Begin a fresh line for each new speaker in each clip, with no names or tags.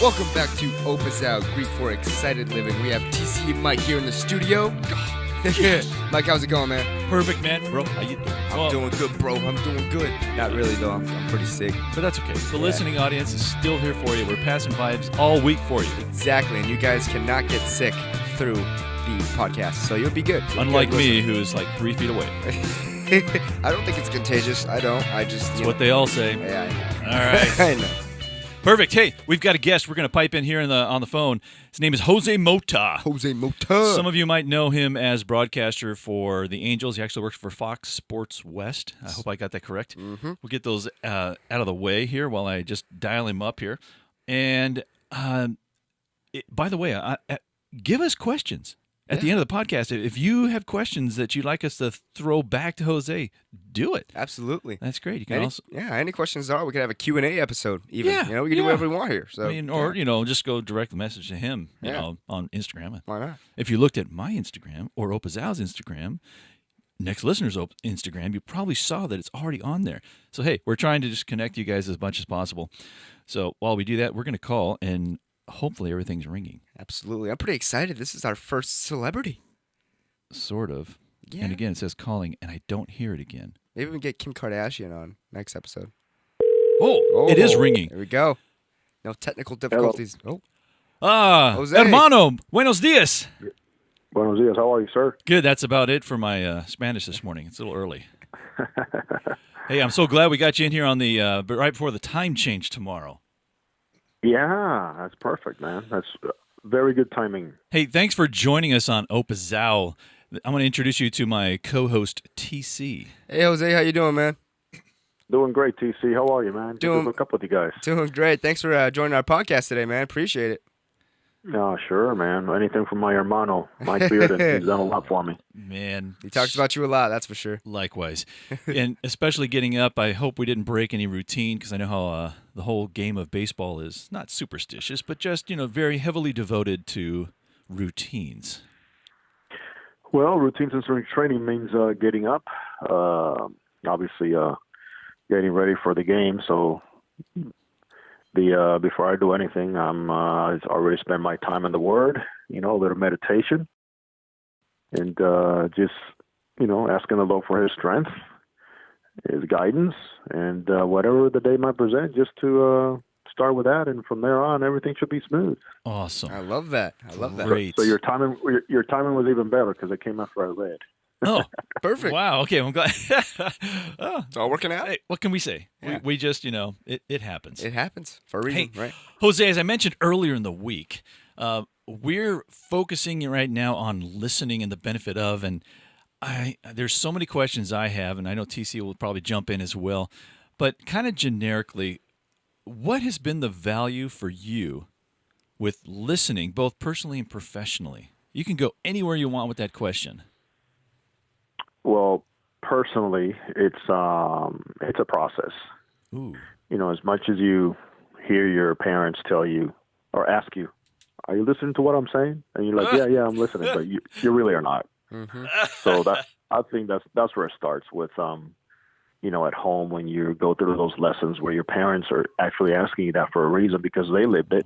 Welcome back to Opus Out, Greek for Excited Living. We have TC and Mike here in the studio. Mike, how's it going, man?
Perfect, man. Bro, how you doing?
I'm doing good, bro. I'm doing good. Not really, though. I'm pretty sick.
But that's okay. The listening audience is still here for you. We're passing vibes all week for you.
Exactly, and you guys cannot get sick through the podcast, so you'll be good.
Unlike me, who's like 3 feet away.
I don't think it's contagious. I don't. I just...
That's what they all say.
Yeah, I know.
All right.
I know.
Perfect. Hey, we've got a guest. We're going to pipe in here on the phone. His name is Jose Mota.
Jose Mota.
Some of you might know him as broadcaster for the Angels. He actually works for Fox Sports West. I hope I got that correct. Mm-hmm. We'll get those out of the way here while I just dial him up here. And by the way, give us questions. At the end of the podcast, if you have questions that you'd like us to throw back to Jose, do it.
Absolutely.
That's great. You can
any questions at all. We could have a Q&A episode even.
Yeah,
we can do whatever we want here. So,
or just go direct the message to him, you know, on Instagram.
Why not?
If you looked at my Instagram or Opazal's Instagram, Next Listener's Instagram, you probably saw that it's already on there. So, hey, we're trying to just connect you guys as much as possible. So, while we do that, we're going to call and hopefully everything's ringing.
Absolutely. I'm pretty excited. This is our first celebrity.
Sort of.
Yeah.
And again, it says calling, and I don't hear it again.
Maybe we can get Kim Kardashian on next episode.
Oh, it is ringing.
There we go. No technical difficulties.
Hello.
Jose.
Hermano, buenos dias.
Buenos dias. How are you, sir?
Good. That's about it for my Spanish this morning. It's a little early. Hey, I'm so glad we got you in here on the right before the time change tomorrow.
Yeah, that's perfect, man. That's very good timing.
Hey, thanks for joining us on Opazal. I'm going to introduce you to my co-host, TC.
Hey, Jose. How you doing, man?
Doing great, TC. How are you, man? Good to hook up with you guys.
Doing great. Thanks for joining our podcast today, man. Appreciate it.
No, sure, man. Anything from my hermano, Mike Bearden. He's done a lot for me.
Man.
He talks about you a lot, that's for sure.
Likewise. And especially getting up, I hope we didn't break any routine because I know how the whole game of baseball is not superstitious, but just, very heavily devoted to routines.
Well, routines and strength training means getting up, obviously getting ready for the game. So before I do anything, I already spend my time in the Word, a little meditation, and just, asking the Lord for His strength, His guidance, and whatever the day might present, just to start with that, and from there on, everything should be smooth.
Awesome.
I love that.
Great.
So your timing was even better because it came after I read.
Oh,
perfect.
Wow. Okay, I'm glad.
It's all working out.
Hey, what can we say?
Yeah.
We just, it happens.
It happens for a reason, right?
Jose, as I mentioned earlier in the week, we're focusing right now on listening and the benefit of, and there's so many questions I have, and I know TC will probably jump in as well, but kind of generically, what has been the value for you with listening, both personally and professionally? You can go anywhere you want with that question.
Well, personally, it's a process.
Ooh.
As much as you hear your parents tell you or ask you, "Are you listening to what I'm saying?" and you're like, "Yeah, I'm listening," but you really are not.
Mm-hmm.
So I think that's where it starts with, at home when you go through those lessons where your parents are actually asking you that for a reason because they lived it.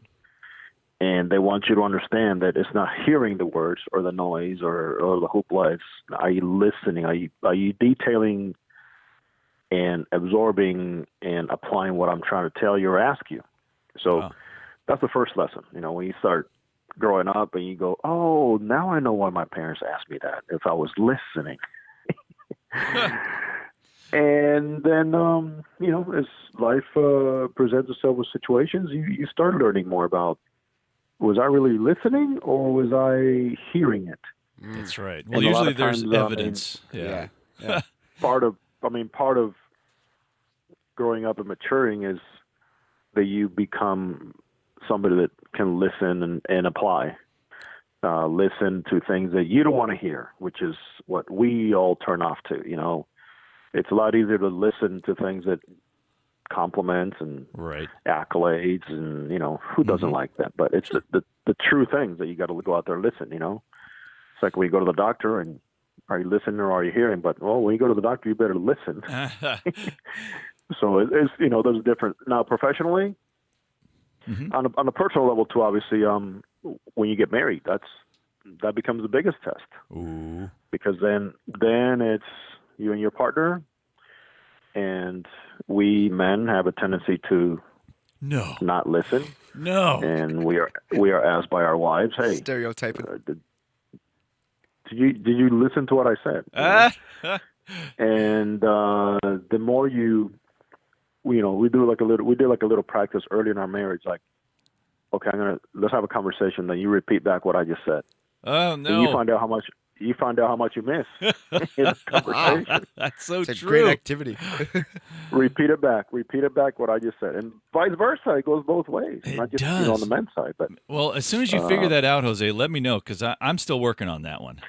And they want you to understand that it's not hearing the words or the noise or the hoopla. It's, are you listening? Are you detailing and absorbing and applying what I'm trying to tell you or ask you? So That's the first lesson. When you start growing up and you go, oh, now I know why my parents asked me that, if I was listening. And then, as life presents itself with situations, you start learning more about, was I really listening or was I hearing it?
That's right. Well, usually there's evidence.
Yeah.
Part of growing up and maturing is that you become somebody that can listen and apply. Listen to things that you don't want to hear, which is what we all turn off to. It's a lot easier to listen to things that compliments and accolades, and who doesn't like that? But it's the true things that you got to go out there and listen. It's like when you go to the doctor, and are you listening or are you hearing? But when you go to the doctor, you better listen. So it's there's different. Now professionally, On a personal level too, obviously, when you get married, that becomes the biggest test.
Ooh.
Because then it's you and your partner, and we men have a tendency to not listen.
No.
And we are asked by our wives, "Hey,
Stereotyping.
did you listen to what I said?" And the more we did like a little practice early in our marriage, like, okay, let's have a conversation. Then you repeat back what I just said.
Oh no!
And you find out how much you miss in the conversation.
That's so
It's a
true.
great activity.
Repeat it back what I just said, and vice versa. It goes both ways, not just
does.
on the men's side. But
Well, as soon as you figure that out, Jose, let me know because I'm still working on that one.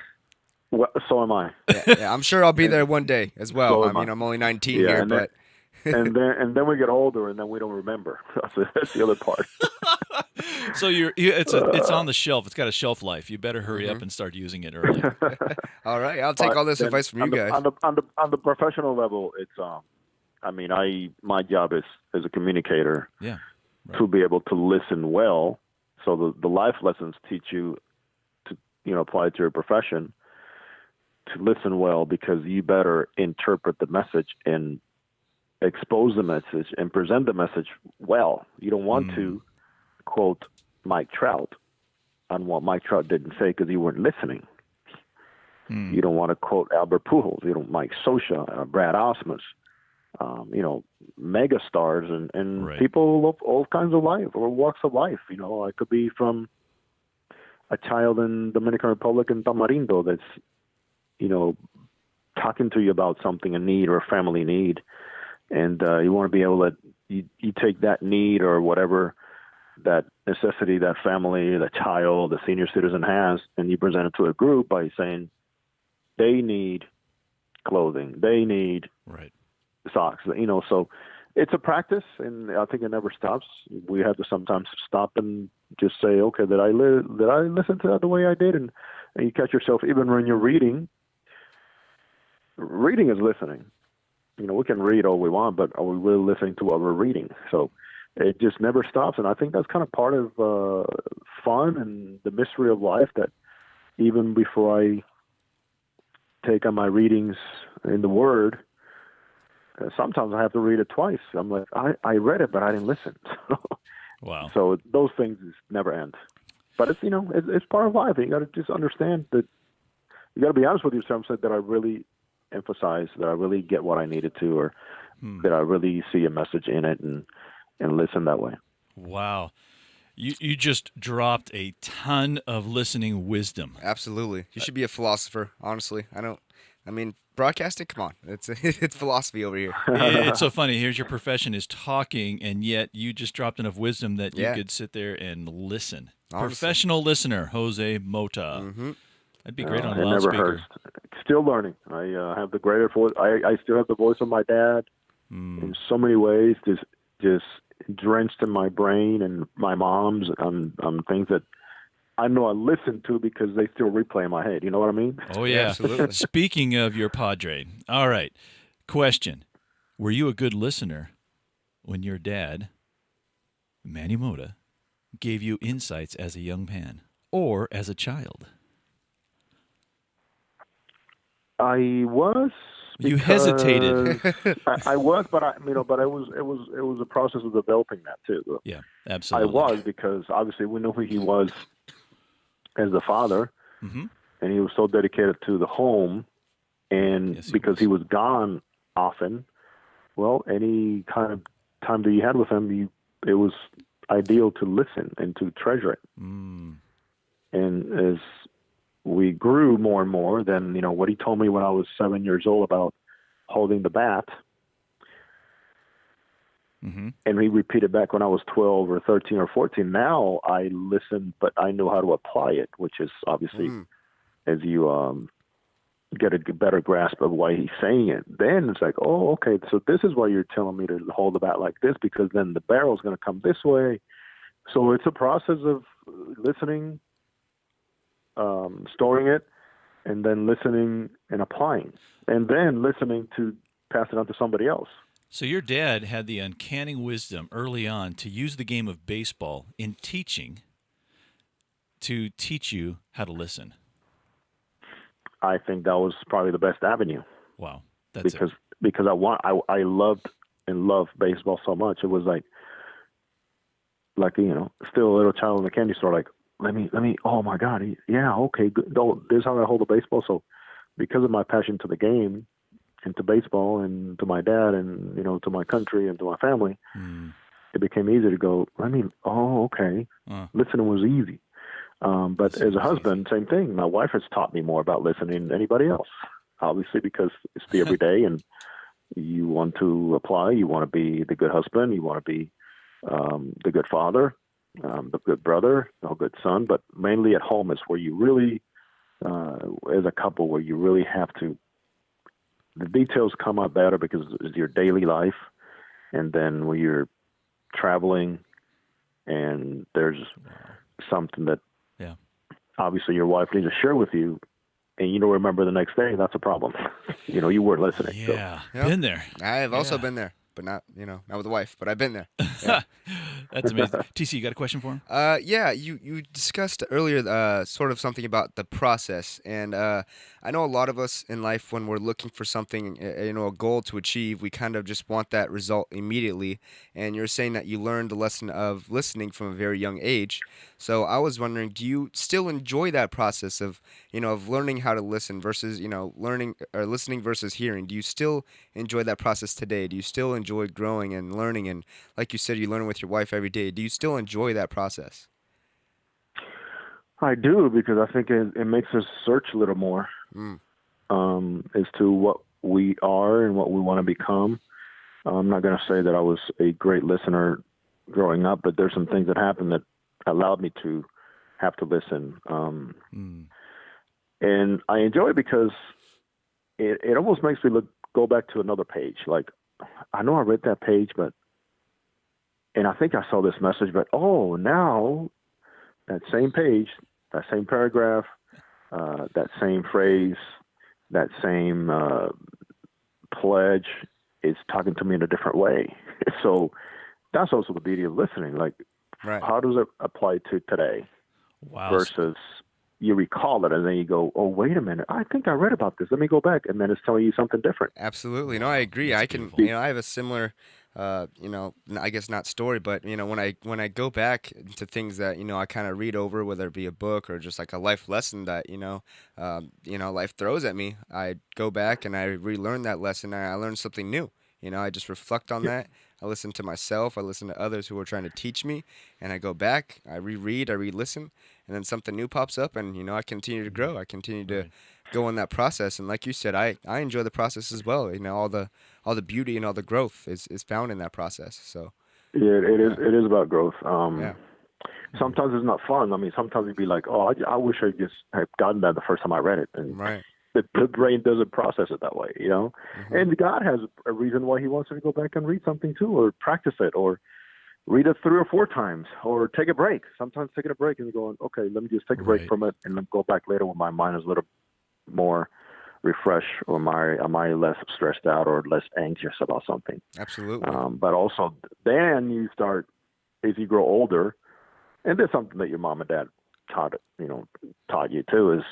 well, so am I.
Yeah, I'm sure I'll be there one day as well.
So
I mean, I'm only 19
Yeah,
here,
and
but
and then we get older, and then we don't remember. That's the other part.
So it's on the shelf. It's got a shelf life. You better hurry up and start using it early.
all right, I'll take all this
then
advice from you guys.
On the professional level, it's my job is as a communicator
Yeah. Right.
to be able to listen well. So the life lessons teach you to apply to your profession to listen well, because you better interpret the message and expose the message and present the message well. You don't want to quote Mike Trout on what Mike Trout didn't say because you weren't listening. You don't want to quote Albert Pujols. You don't Mike Scioscia, Brad Osmus, mega stars and
Right.
people of all kinds of life or walks of life. I could be from a child in Dominican Republic in Tamarindo that's, talking to you about something, a need or a family need. And you want to be able to, you take that need or whatever, that necessity, that family, the child, the senior citizen has, and you present it to a group by saying they need clothing, they need
Right.
socks, so it's a practice, and I think it never stops. We have to sometimes stop and just say, okay, did I listen to that the way I did? And you catch yourself, even when you're reading is listening. We can read all we want, but are we really listening to what we're reading? So it just never stops. And I think that's kind of part of fun and the mystery of life, that even before I take on my readings in the Word, sometimes I have to read it twice. I'm like, I read it, but I didn't listen.
Wow.
So those things never end. But it's, it's part of life. You got to just understand that you got to be honest with yourself, that I really emphasize, that I really get what I needed to, or that I really see a message in it, and listen that way.
Wow. You just dropped a ton of listening wisdom.
Absolutely, you should be a philosopher. Honestly, broadcasting. Come on, it's philosophy over here.
It's so funny. Here's your profession is talking, and yet you just dropped enough wisdom that you could sit there and listen. Honestly. Professional listener, Jose Mota. That'd be great on a loudspeaker.
Never hurts. Still learning. I have the greater voice. I still have the voice of my dad in so many ways. Just drenched in my brain, and my mom's on things that I know I listen to because they still replay in my head. You know what I mean?
Oh, yeah.
Absolutely.
Speaking of your padre. All right. Question. Were you a good listener when your dad, Manny Mota, gave you insights as a young man or as a child?
I was.
You hesitated.
I was, but it was a process of developing that too.
Yeah, absolutely.
I was, because obviously we knew who he was as a father, and he was so dedicated to the home, and because he was gone often, well, any kind of time that you had with him, it was ideal to listen and to treasure it. And as we grew more and more, then, what he told me when I was 7 years old about holding the bat, and he repeated back when I was 12 or 13 or 14. Now I listen, but I know how to apply it, which is obviously as you get a better grasp of why he's saying it. Then it's like, oh, okay, so this is why you're telling me to hold the bat like this, because then the barrel's going to come this way. So it's a process of listening, storing it, and then listening and applying, and then listening to pass it on to somebody else.
So your dad had the uncanny wisdom early on to use the game of baseball in teaching to teach you how to listen.
I think that was probably the best avenue.
Wow.
Because I loved and loved baseball so much. It was like still a little child in the candy store. Like, let me. Oh my God, yeah, okay, good. This is how I hold a baseball. So, because of my passion to the game and to baseball and to my dad and to my country and to my family, it became easy to go. Oh, okay. Listening was easy. But as a husband, same thing. My wife has taught me more about listening than anybody else. Obviously, because it's the everyday, and you want to apply. You want to be the good husband. You want to be the good father, the good brother, the good son. But mainly at home is where you really, as a couple, where you really have to. The details come out better because it's your daily life, and then when you're traveling, and there's something that obviously your wife needs to share with you, and you don't remember the next day, that's a problem. You weren't listening.
Yeah,
so.
Been there.
I have also been there, but not with a wife, but I've been there. Yeah.
That's amazing. TC, you got a question for him?
Yeah, you discussed earlier sort of something about the process, and I know a lot of us in life, when we're looking for something, a goal to achieve, we kind of just want that result immediately. And you're saying that you learned the lesson of listening from a very young age. So I was wondering, do you still enjoy that process of learning how to listen versus learning or listening versus hearing? Do you still enjoy that process today? Do you still enjoy growing and learning? And like you said, you learn with your wife every day. Do you still enjoy that process?
I do, because I think it makes us search a little more as to what we are and what we want to become. I'm not going to say that I was a great listener growing up, but there's some things that happened that allowed me to have to listen. And I enjoy it because it almost makes me go back to another page. Like, I know I read that page, and I think I saw this message, but now that same page, that same paragraph, that same phrase, that same pledge is talking to me in a different way. So that's also the beauty of listening. Like, how does it apply to today?
Wow.
Versus you recall it and then you go, oh, wait a minute, I think I read about this. Let me go back. And then it's telling you something different.
Absolutely. No, I agree.
That's
I can,
beautiful.
I have a similar, I guess not story, but, when I go back to things that, I kind of read over, whether it be a book or just like a life lesson that, life throws at me, I go back and I relearn that lesson and I learn something new. I just reflect on that. I listen to myself. I listen to others who are trying to teach me, and I go back. I reread. I re-listen, and then something new pops up, and I continue to grow. I continue to go in that process, and like you said, I enjoy the process as well. All the beauty and all the growth is found in that process. So
yeah, it is about growth. Sometimes it's not fun. I mean, sometimes you'd be like, oh, I wish I just had gotten that the first time I read it, and the brain doesn't process it that way, And God has a reason why He wants you to go back and read something too, or practice it, or read it 3 or 4 times, or take a break. Sometimes taking a break and going, okay, let me just take a break from it and then go back later when my mind is a little more refreshed, or am I less stressed out or less anxious about something.
Absolutely.
But also then you start, as you grow older, and there's something that your mom and dad taught you too, is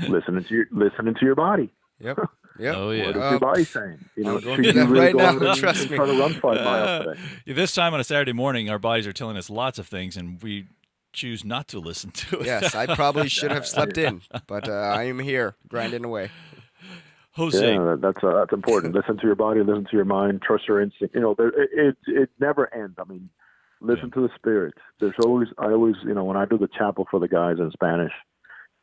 listening to your body.
Yep.
Oh yeah.
What is your body saying?
I'm going
should
to do
you
that
really
right
go
now.
out and
Trust me.
try to run 5 miles today?
This time on a Saturday morning, our bodies are telling us lots of things, and we choose not to listen to it.
Yes, I probably should have slept in, but I am here grinding away.
Jose.
Yeah, that's important. Listen to your body, listen to your mind, trust your instinct. It never ends. I mean, listen to the Spirit. I always, when I do the chapel for the guys in Spanish,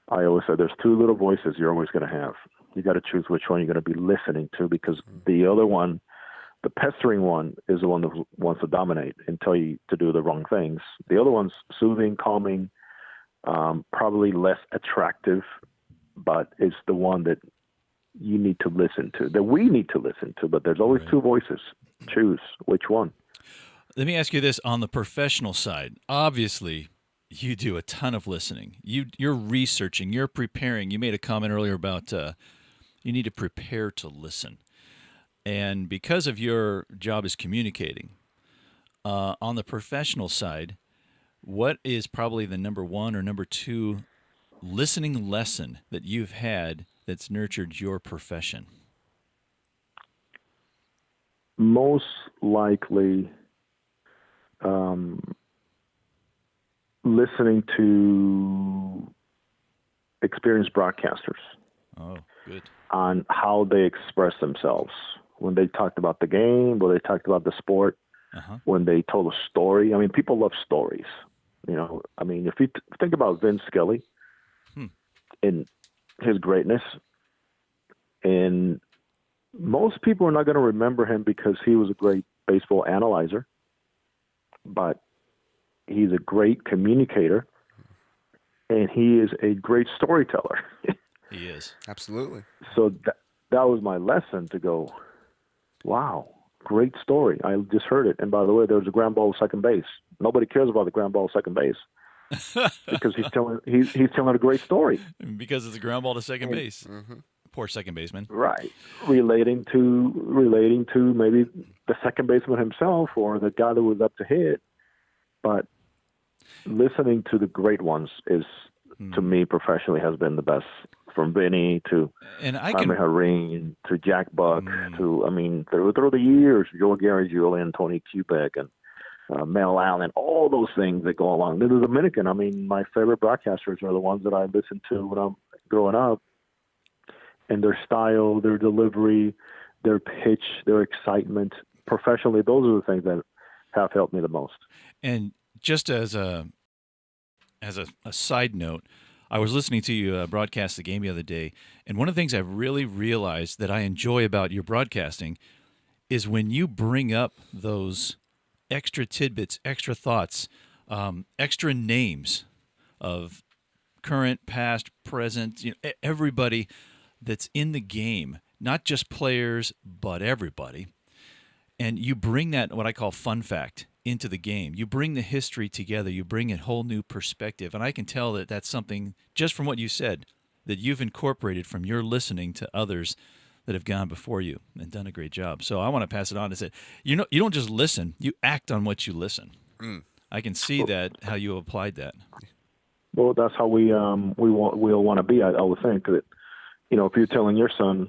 I always say there's 2 little voices you're always going to have. You got to choose which one you're going to be listening to, because the other one, the pestering one, is the one that wants to dominate and tell you to do the wrong things. The other one's soothing, calming, probably less attractive, but it's the one that you need to listen to, that we need to listen to. But there's always 2 voices. Choose which one.
Let me ask you this on the professional side. Obviously, you do a ton of listening. You're researching. You're preparing. You made a comment earlier about you need to prepare to listen. And because of your job is communicating, on the professional side, what is probably the number one or number two listening lesson that you've had that's nurtured your profession?
Most likely, um, listening to experienced broadcasters
Oh, good.
on how they express themselves when they talked about the game, when they talked about the sport,
Uh-huh.
when they told a story. I mean, people love stories. I mean, if you think about Vince Scully
Hmm.
and his greatness, and most people are not going to remember him because he was a great baseball analyzer, but he's a great communicator and he is a great storyteller.
He is.
Absolutely.
So that was my lesson to go, wow, great story. I just heard it. And by the way, there was a ground ball to second base. Nobody cares about the ground ball to second base because he's telling a great story.
Because it's a ground ball to second
And,
base. Poor second baseman.
right. Relating to maybe the second baseman himself or the guy that was up to hit. But listening to the great ones is, to me, professionally, has been the best. From Vinny to
And I
Jaime
can
Haring to Jack Buck to, I mean, through the years, Joe Gary Julian, Tony Kubek, and Mel Allen, all those things that go along. The Dominican, I mean, my favorite broadcasters are the ones that I listened to when I'm growing up. And their style, their delivery, their pitch, their excitement, professionally, those are the things that have helped me the most.
and just as a side note, I was listening to you broadcast the game the other day, and one of the things I really realized that I enjoy about your broadcasting is when you bring up those extra tidbits, extra thoughts, extra names of current, past, present, everybody that's in the game, not just players, but everybody. And you bring that, what I call fun fact, into the game. You bring the history together. You bring a whole new perspective. And I can tell that that's something, just from what you said, that you've incorporated from your listening to others that have gone before you and done a great job. So I want to pass it on to say, you don't just listen, you act on what you listen. I can see that, how you applied that.
Well, that's how we'll want to be. I would think that, if you're telling your son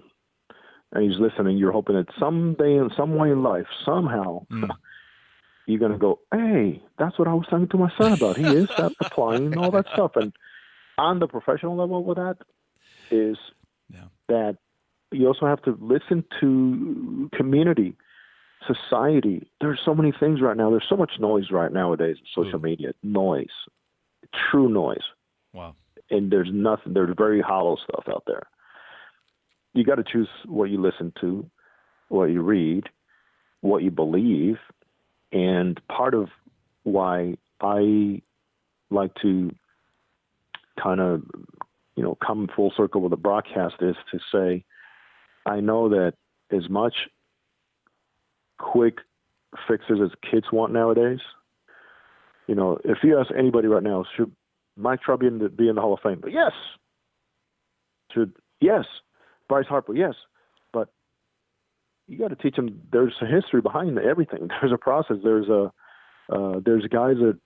and he's listening, you're hoping that someday, in some way in life, somehow, you're going to go, hey, that's what I was talking to my son about. He is applying all that stuff. And on the professional level with that is that you also have to listen to community, society. There's so many things right now. There's so much noise right nowadays in social media. Noise. True noise.
Wow.
And there's very hollow stuff out there. You got to choose what you listen to, what you read, what you believe. And part of why I like to kind of, come full circle with the broadcast is to say, I know that as much quick fixes as kids want nowadays, if you ask anybody right now, should Mike Trout be in the Hall of Fame? But yes. Yes. Bryce Harper, yes. But you got to teach them there's a history behind everything. There's a process. There's guys that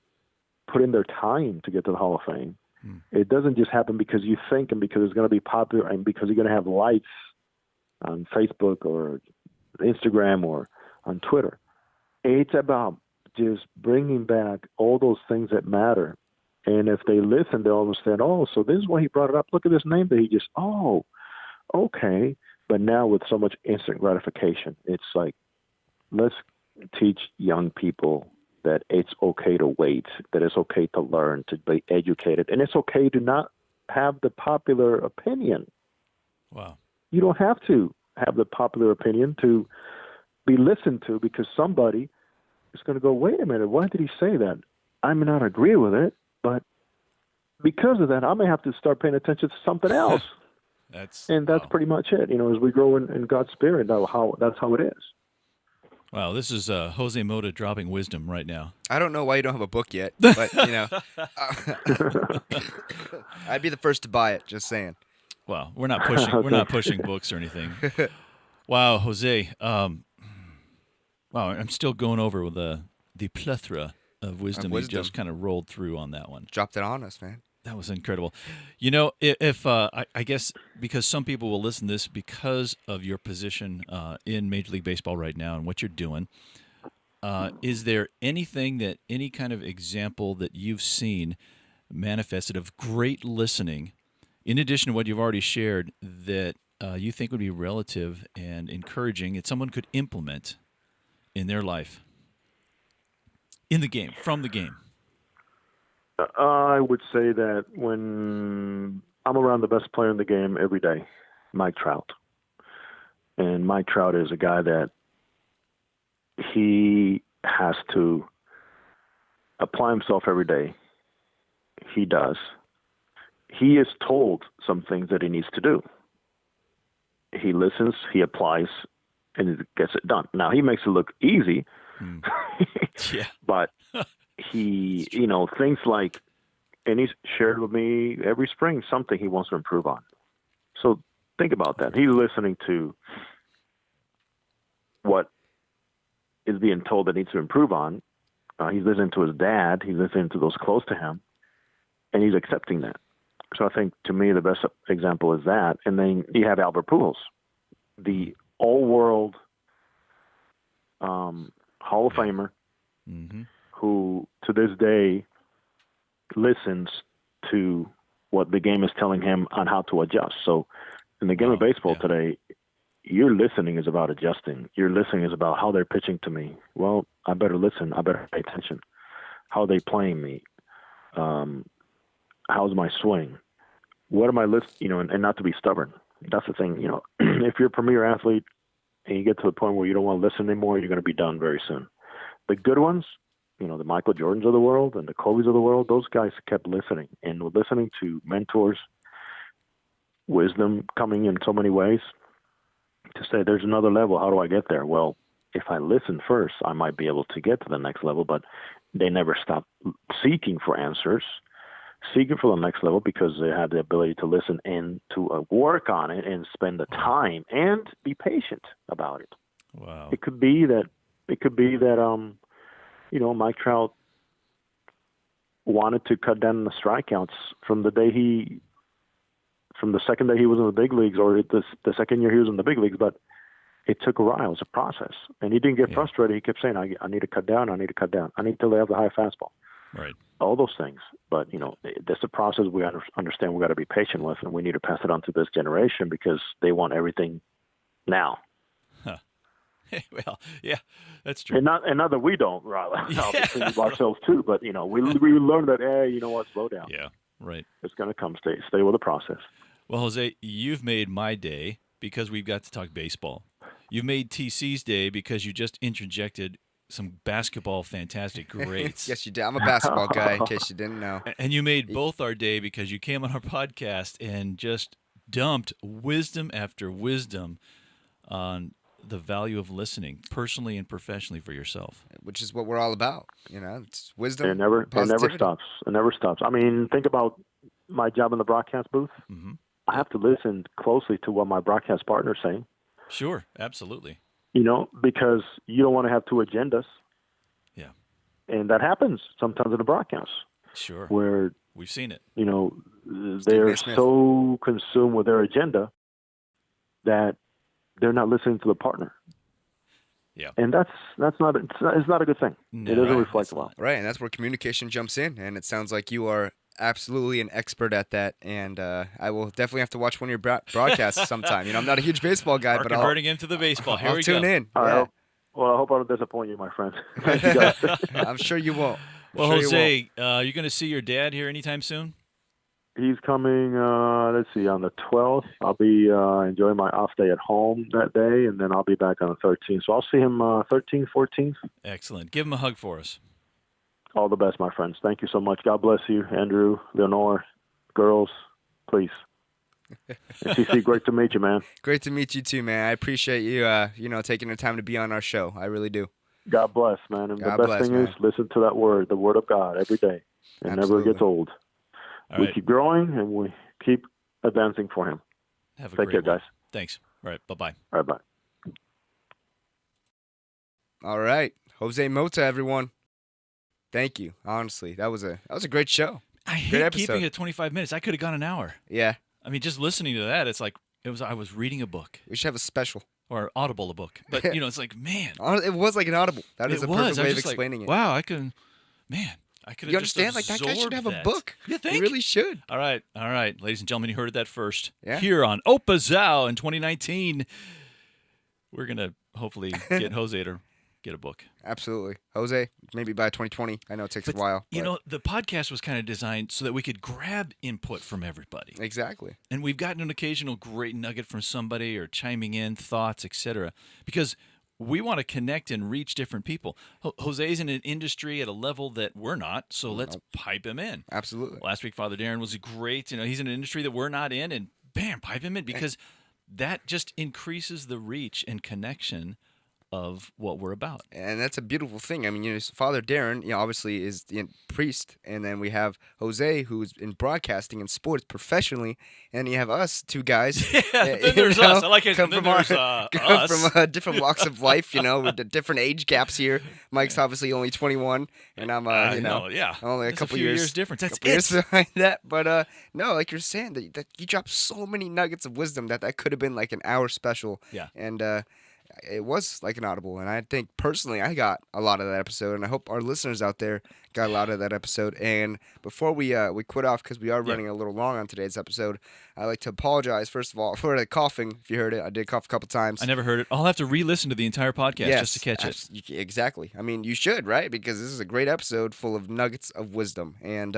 put in their time to get to the Hall of Fame. It doesn't just happen because you think and because it's going to be popular and because you're going to have likes on Facebook or Instagram or on Twitter. It's about just bringing back all those things that matter. And if they listen, they'll understand, oh, so this is why he brought it up. Look at this name that he just, oh, okay. But now with so much instant gratification, it's like, let's teach young people that it's okay to wait, that it's okay to learn, to be educated, and it's okay to not have the popular opinion.
Wow.
You don't have to have the popular opinion to be listened to because somebody is going to go, wait a minute, why did he say that? I may not agree with it, but because of that, I may have to start paying attention to something else. That's pretty much it. As we grow in God's Spirit, that's how it is.
Wow, this is Jose Mota dropping wisdom right now.
I don't know why you don't have a book yet, but I'd be the first to buy it. Just saying.
Well, we're not pushing books or anything. Wow, Jose. Wow, I'm still going over with the plethora of
Of
wisdom you just
wisdom.
kind of rolled through on that one.
Dropped it on us, man.
That was incredible. You know, if I guess because some people will listen to this because of your position in Major League Baseball right now and what you're doing, is there anything that any kind of example that you've seen manifested of great listening, in addition to what you've already shared, that you think would be relative and encouraging that someone could implement in their life, in the game, from the game?
I would say that when I'm around the best player in the game every day, Mike Trout. And Mike Trout is a guy that he has to apply himself every day. He does. He is told some things that he needs to do. He listens, he applies, and he gets it done. Now, he makes it look easy,
Yeah.
but he, things like, and he's shared with me every spring something he wants to improve on. So think about that. He's listening to what is being told that needs to improve on. He's listening to his dad. He's listening to those close to him, and he's accepting that. So I think, to me, the best example is that. And then you have Albert Pujols, the all-world Hall of Famer, who to this day listens to what the game is telling him on how to adjust. So in the game of baseball today, your listening is about adjusting. Your listening is about how they're pitching to me. Well, I better listen. I better pay attention. How are they playing me? How's my swing? What am I listening? And not to be stubborn. That's the thing. If you're a premier athlete and you get to the point where you don't want to listen anymore, you're going to be done very soon. The good ones, the Michael Jordans of the world and the Kobe's of the world, those guys kept listening and were listening to mentors, wisdom coming in so many ways to say, there's another level. How do I get there? Well, if I listen first, I might be able to get to the next level, but they never stopped seeking for answers, seeking for the next level, because they had the ability to listen and to work on it and spend the time and be patient about it.
Wow.
It could be that Mike Trout wanted to cut down the strikeouts from the second day he was in the big leagues, or the second year he was in the big leagues, but it took a while. It was a process. And he didn't get frustrated. He kept saying, I need to cut down. I need to cut down. I need to lay off the high fastball.
Right.
All those things. But, that's a process we understand we got to be patient with, and we need to pass it on to this generation because they want everything now.
Well, yeah, that's true.
And not that we don't, rather. Obviously, we ourselves too. But, we learn that, slow down.
Yeah, right.
It's going to come. Stay with the process.
Well, Jose, you've made my day because we've got to talk baseball. You've made TC's day because you just interjected some basketball fantastic greats.
Yes, you did. I'm a basketball guy, in case you didn't know.
And you made both our day because you came on our podcast and just dumped wisdom after wisdom on the value of listening, personally and professionally, for yourself.
Which is what we're all about. It's wisdom.
It never stops. It never stops. I mean, think about my job in the broadcast booth.
Mm-hmm.
I have to listen closely to what my broadcast partner's saying.
Sure, absolutely.
Because you don't want to have two agendas.
Yeah.
And that happens sometimes in the broadcast.
Sure.
Where
we've seen it.
They're so consumed with their agenda that they're not listening to the partner.
Yeah.
And it's not a good thing.
No,
it doesn't reflect well.
Right, and that's where communication jumps in, and it sounds like you are absolutely an expert at that, and I will definitely have to watch one of your broadcasts sometime. I'm not a huge baseball guy, but
converting him to the baseball. Here
I'll
we
tune
go.
in.
I hope I don't disappoint you, my friend. Thank you, guys.
I'm sure you won't.
Well, Jose, you're going to see your dad here anytime soon?
He's coming, on the 12th. I'll be enjoying my off day at home that day, and then I'll be back on the 13th. So I'll see him 13th, 14th.
Excellent. Give him a hug for us.
All the best, my friends. Thank you so much. God bless you, Andrew, Leonore, girls, please. And TC, great to meet you, man.
Great to meet you too, man. I appreciate you, taking the time to be on our show. I really do.
God bless, man. And
God
the
bless,
best thing
man.
is listen to that word, the word of God, every day. It never gets old.
All
we
right.
keep growing, and we keep advancing for him.
Have a
Take
great
care,
one.
guys.
Thanks. All right. Bye-bye.
All right, bye.
All right. Jose Mota, everyone. Thank you. Honestly, that was a great show.
I
Great
hate keeping
episode.
it 25 minutes. I could have gone an hour.
Yeah.
I mean, just listening to that, it's like I was reading a book
We should have a special.
or audible a book. But it's like, man,
It was like an audible. That is
it
a perfect
was. I
way
was
of
just
explaining
like,
it.
wow, I can, man, I could have
You understand? Like, that guy should have a book.
You think?
He really should.
All right, ladies and gentlemen, you heard it that first.
Yeah.
Here on Opazao in 2019, we're gonna hopefully get Jose to get a book.
Absolutely. Jose, maybe by 2020. I know it takes a while.
You
but-
know, the podcast was kind of designed so that we could grab input from everybody.
Exactly.
And we've gotten an occasional great nugget from somebody or chiming in thoughts, etc. Because we want to connect and reach different people. Jose's in an industry at a level that we're not, so let's pipe him in.
Absolutely.
Last week, Father Darren was great. He's in an industry that we're not in, and bam, pipe him in because that just increases the reach and connection of what we're about.
And that's a beautiful thing. I mean, Father Darren, obviously is the priest, and then we have Jose, who's in broadcasting and sports professionally, and you have us two guys.
Yeah, then there's us. I like it.
Come
Then
from
there's us.
from different walks of life, with the different age gaps here. Mike's obviously only 21, and I'm,
yeah,
I'm only a
There's
couple
few
years
difference. That's
couple years
it.
behind that. But no, like you're saying, that you dropped so many nuggets of wisdom that could have been like an hour special.
Yeah.
And it was like an audible, and I think personally I got a lot of that episode, and I hope our listeners out there got a lot of that episode. And before we quit off, because we are running a little long on today's episode, I'd like to apologize first of all for the coughing. If you heard it, I did cough a couple times.
I never heard it. I'll have to re-listen to the entire podcast just to catch it.
Exactly. I mean, you should, right? Because this is a great episode full of nuggets of wisdom. And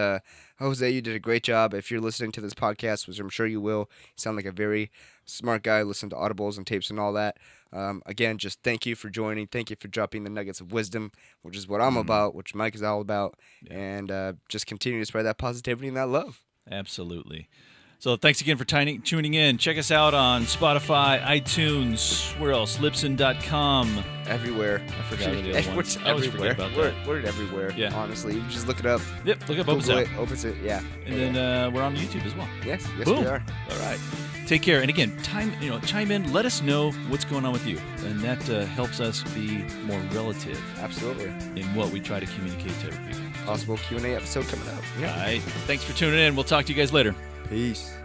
Jose, you did a great job. If you're listening to this podcast, which I'm sure you will, you sound like a very smart guy. Listen to audibles and tapes and all that. Again, just thank you for joining. Thank you for dropping the nuggets of wisdom, which is what I'm about, which Mike is all about.
Yeah.
And just continue to spread that positivity and that love.
Absolutely. So thanks again for tuning in. Check us out on Spotify, iTunes, where else? Libsyn.com.
Everywhere.
I forgot what the other ones.
We're
I always forget
everywhere.
about that.
We're everywhere.
Yeah.
Honestly, you just look it up.
Yep, look up
Google
Opazao.
it. Opens it. Yeah.
And then we're on YouTube as well.
Yes. Yes,
Boom.
we are.
All right. Take care. And again, chime in. Let us know what's going on with you. And that helps us be more relative
Absolutely.
in what we try to communicate to other people.
Possible Q&A episode coming up.
All right. Thanks for tuning in. We'll talk to you guys later.
Peace.